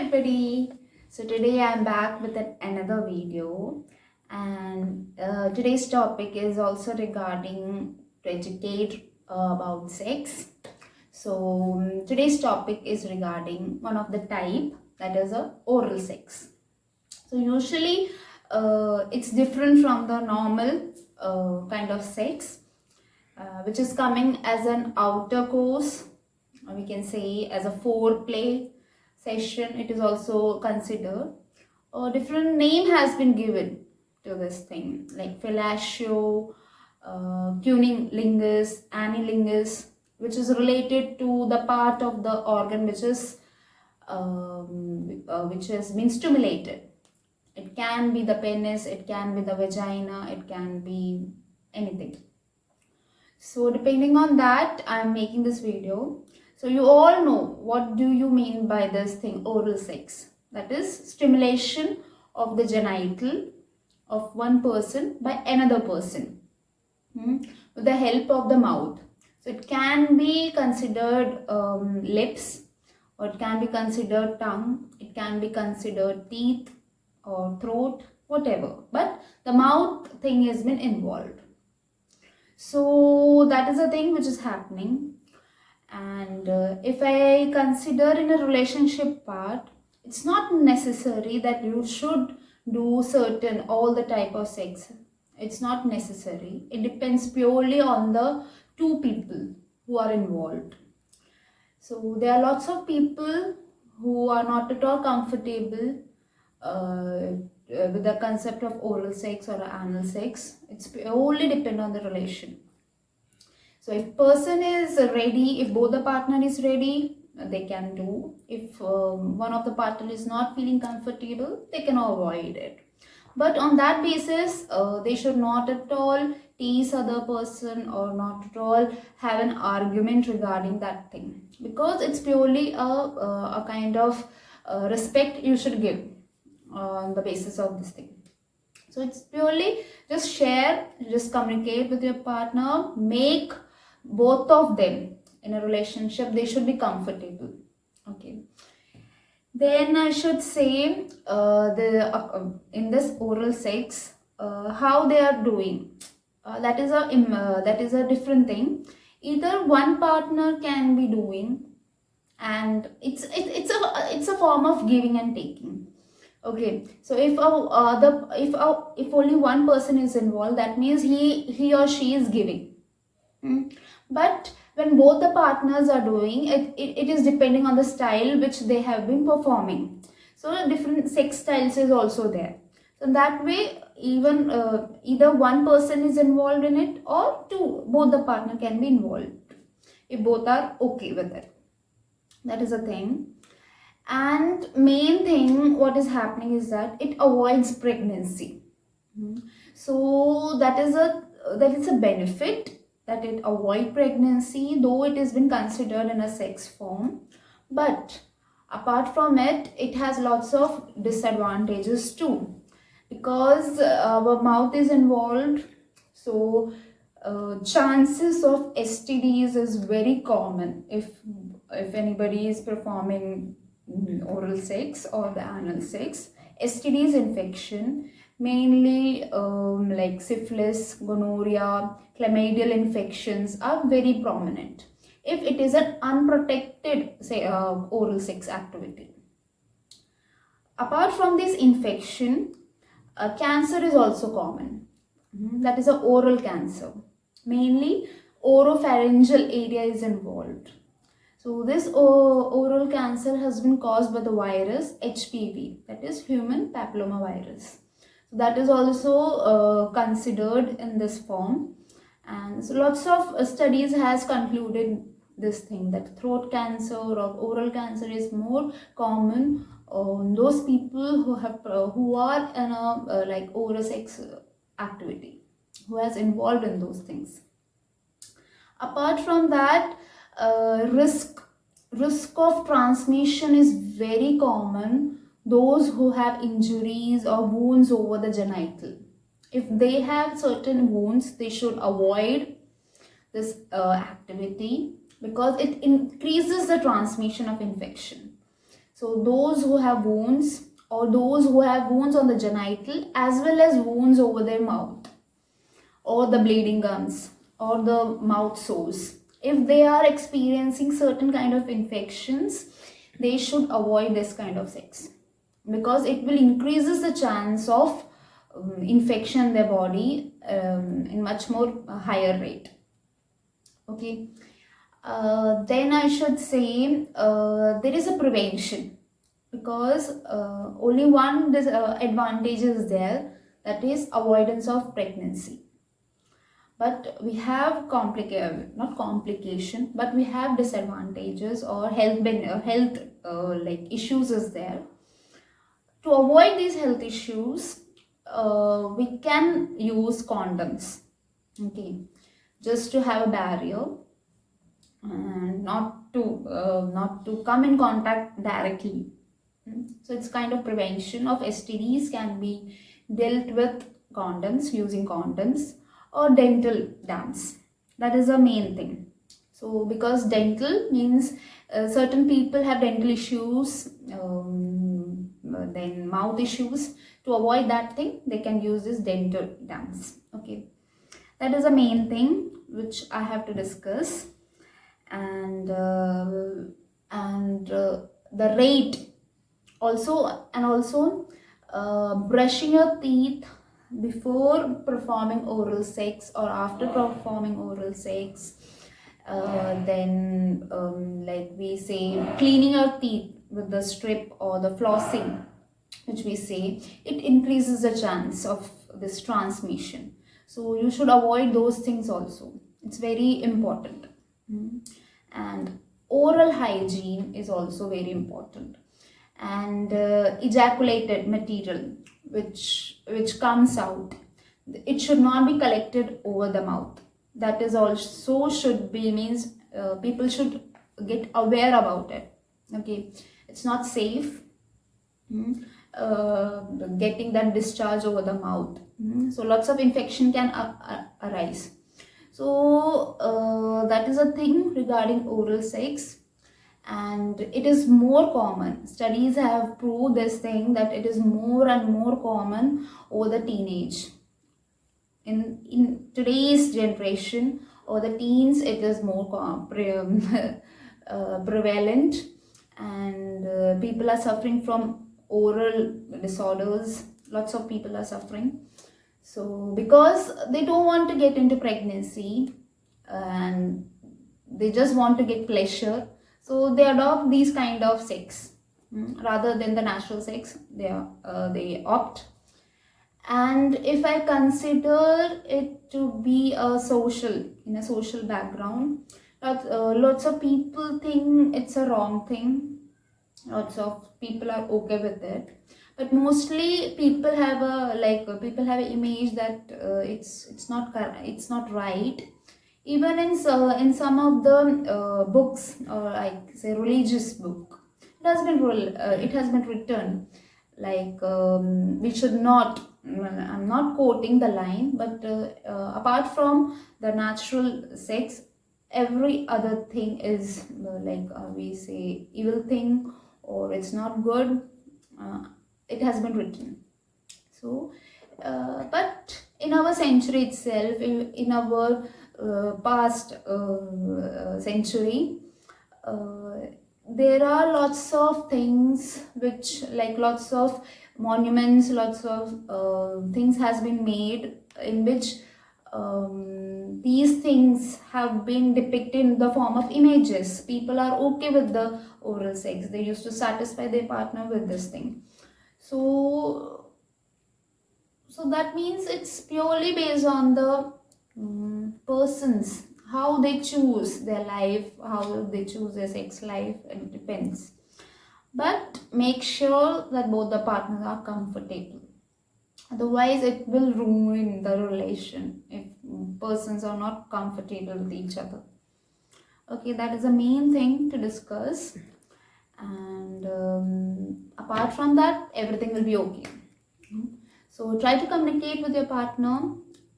everybody. So today I'm back with another video, and today's topic is also regarding to educate about sex. So today's topic is regarding one of the type, that is a oral sex. So usually it's different from the normal kind of sex, which is coming as an outer course, or we can say as a foreplay session. It is also considered. A different name has been given to this thing, like fellatio, cunnilingus, anilingus, which is related to the part of the organ which has been stimulated. It can be the penis, it can be the vagina, it can be anything. So depending on that, I am making this video. So you all know what do you mean by this thing, oral sex. That is stimulation of the genital of one person by another person with the help of the mouth. So it can be considered lips, or it can be considered tongue, it can be considered teeth or throat, whatever. But the mouth thing has been involved. So that is a thing which is happening. And if I consider in a relationship part, it's not necessary that you should do certain all the type of sex. It's not necessary. It depends purely on the two people who are involved. So there are lots of people who are not at all comfortable with the concept of oral sex or anal sex. It's only depend on the relation. So if person is ready, if both the partner is ready, they can do. If one of the partner is not feeling comfortable, they can avoid it. But on that basis, they should not at all tease other person or not at all have an argument regarding that thing, because it's purely a kind of respect you should give on the basis of this thing. So it's purely just share, just communicate with your partner, make both of them in a relationship, they should be comfortable. Okay. Then I should say in this oral sex, how they are doing. That is a different thing. Either one partner can be doing, and it's a form of giving and taking. Okay, so if only one person is involved, that means he or she is giving. But when both the partners are doing it, it is depending on the style which they have been performing. So different sex styles is also there. So that way, even either one person is involved in it, or both the partner can be involved if both are okay with it. That is a thing. And main thing what is happening is that it avoids pregnancy. So that is a benefit, that it avoid pregnancy, though it has been considered in a sex form. But apart from it, it has lots of disadvantages too, because our mouth is involved. So chances of STDs is very common if anybody is performing oral sex or the anal sex. STDs infection, mainly like syphilis, gonorrhea, chlamydial infections are very prominent if it is an unprotected oral sex activity. Apart from this infection, cancer is also common. That is a oral cancer. Mainly oropharyngeal area is involved. So this oral cancer has been caused by the virus HPV, that is human papillomavirus. So that is also considered in this form. And so lots of studies has concluded this thing, that throat cancer or oral cancer is more common on those people who are in a like oral sex activity, who has involved in those things. Apart from that, risk of transmission is very common. Those who have injuries or wounds over the genital, if they have certain wounds, they should avoid this activity, because it increases the transmission of infection. So those who have wounds, or those who have wounds on the genital as well as wounds over their mouth, or the bleeding gums, or the mouth sores, if they are experiencing certain kind of infections, they should avoid this kind of sex, because it will increases the chance of infection in their body in much more higher rate. Okay. Then I should say there is a prevention, because only one advantage is there, that is avoidance of pregnancy. But we have not complication, but we have disadvantages or health like issues is there. To avoid these health issues, we can use condoms. Okay, just to have a barrier and not to come in contact directly. So it's kind of prevention of STDs can be dealt with condoms, using condoms, or dental dams. That is the main thing. So because dental means certain people have dental issues, then mouth issues. To avoid that thing, they can use this dental dams. Okay, that is the main thing which I have to discuss. And the rate also, and also brushing your teeth before performing oral sex or after performing oral sex. Then like we say, cleaning your teeth with the strip or the flossing, which we say, it increases the chance of this transmission. So you should avoid those things also. It's very important. And oral hygiene is also very important. And ejaculated material which comes out, it should not be collected over the mouth. That is also should be, means people should get aware about it. Okay, it's not safe getting that discharge over the mouth. So lots of infection can arise. So that is a thing regarding oral sex. And it is more common, studies have proved this thing, that it is more and more common over the teenage. In today's generation, or the teens, it is more prevalent. And people are suffering from oral disorders. Lots of people are suffering. So because they don't want to get into pregnancy and they just want to get pleasure, so they adopt these kind of sex rather than the natural sex. They opt. And if I consider it to be in a social background, lots of people think it's a wrong thing. Lots of people are okay with it, but mostly people have an image that it's not right. Even in some of the books, or like say religious book, it has been written like we should not, I'm not quoting the line, but apart from the natural sex, every other thing is we say evil thing, or it's not good. It has been written. So but in our century itself, in our past century, there are lots of things which, like lots of monuments, lots of things has been made in which these things have been depicted in the form of images. People are okay with the oral sex. They used to satisfy their partner with this thing. So that means it's purely based on the persons, how they choose their life, how they choose their sex life. It depends. But make sure that both the partners are comfortable. Otherwise, it will ruin the relation if persons are not comfortable with each other. Okay, that is the main thing to discuss. And apart from that, everything will be okay. So try to communicate with your partner.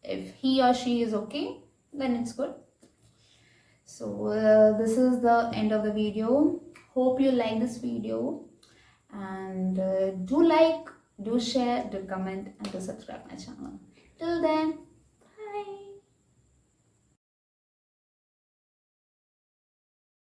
If he or she is okay, then it's good. So this is the end of the video. Hope you like this video. do like, do share, do comment, and do subscribe my channel. Till then,